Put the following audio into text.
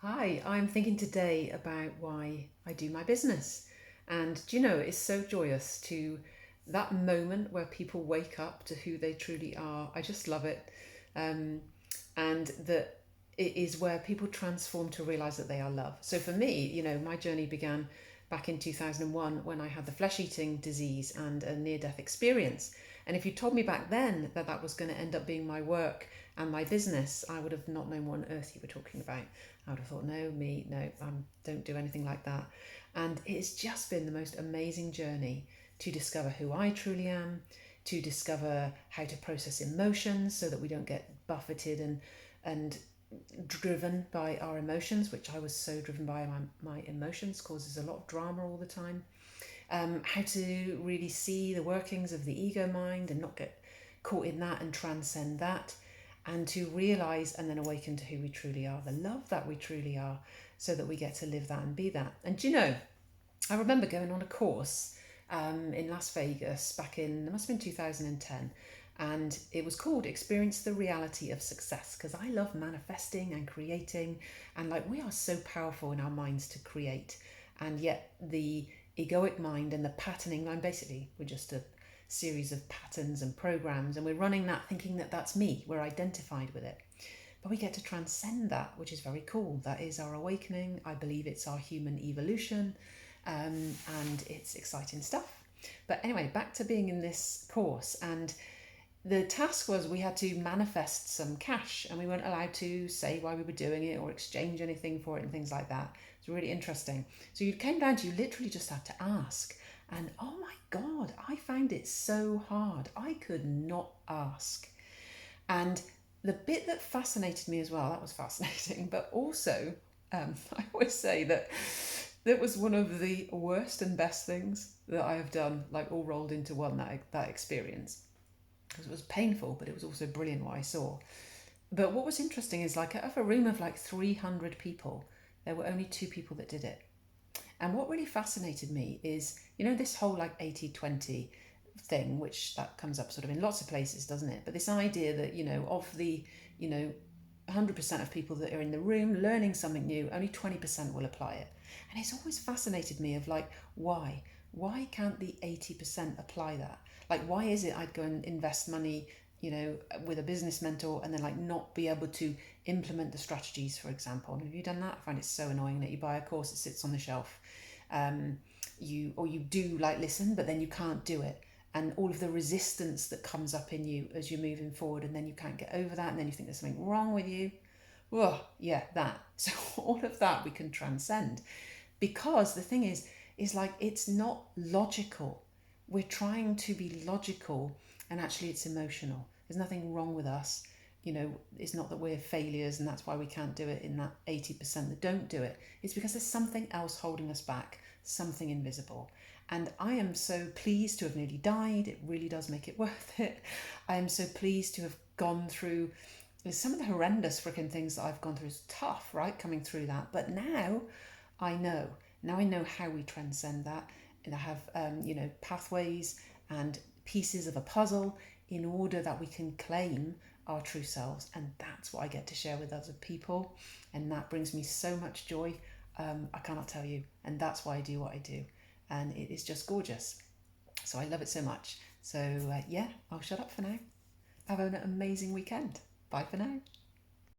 Hi, I'm thinking today about why I do my business. And do you know, it's so joyous to that moment where people wake up to who they truly are. I just love it. Um, and that it is where people transform to realize that they are love. So for me, my journey began back in 2001 when I had the flesh eating disease and a near death experience. And if you told me back then that that was going to end up being my work and my business, I would have not known what on earth you were talking about. I would have thought, no, me, no, don't do anything like that. And it's just been the most amazing journey to discover who I truly am, to discover how to process emotions so that we don't get buffeted and driven by our emotions, which I was so driven by my emotions, causes a lot of drama all the time. How to really see the workings of the ego mind and not get caught in that and transcend that, and to realize and then awaken to who we truly are, the love that we truly are, so that we get to live that and be that. And I remember going on a course in Las Vegas back in, it must have been 2010, and it was called Experience the Reality of Success, because I love manifesting and creating, and like we are so powerful in our minds to create, and yet the egoic mind and the patterning mind, basically we're just a series of patterns and programs, and we're running that thinking that that's me, we're identified with it. But we get to transcend that, which is very cool. That is our awakening. I believe it's our human evolution, and it's exciting stuff. But anyway, back to being in this course, and the task was we had to manifest some cash, and we weren't allowed to say why we were doing it or exchange anything for it and things like that. It's really interesting. So you came down to, you literally just had to ask. And oh my God, I found it so hard. I could not ask. And the bit that fascinated me as well, that was fascinating, but also, I always say that that was one of the worst and best things that I have done, like all rolled into one, that experience. Because it was painful, but it was also brilliant what I saw. But what was interesting is, like, out of a room of like 300 people, there were only two people that did it. And what really fascinated me is, this whole like 80-20 thing, which that comes up sort of in lots of places, doesn't it? But this idea that, of the, you know, 100% of people that are in the room learning something new, only 20% will apply it. And it's always fascinated me of like, why? Why can't the 80% apply that? Like, why is it I'd go and invest money, with a business mentor and then like not be able to implement the strategies, for example? Have you done that? I find it so annoying that you buy a course that sits on the shelf. You do like listen, but then you can't do it, and all of the resistance that comes up in you as you're moving forward, and then you can't get over that, and then you think there's something wrong with you. Oh yeah, that. So all of that we can transcend, because the thing is like, it's not logical. We're trying to be logical, and actually it's emotional. There's nothing wrong with us. It's not that we're failures and that's why we can't do it in that 80% that don't do it. It's because there's something else holding us back, something invisible. And I am so pleased to have nearly died. It really does make it worth it. I am so pleased to have gone through some of the horrendous freaking things that I've gone through. Is tough, right? Coming through that. But now I know. Now I know how we transcend that. And I have, pathways and pieces of a puzzle in order that we can claim our true selves. And that's what I get to share with other people. And that brings me so much joy. I cannot tell you. And that's why I do what I do. And it is just gorgeous. So I love it so much. So, yeah, I'll shut up for now. Have an amazing weekend. Bye for now.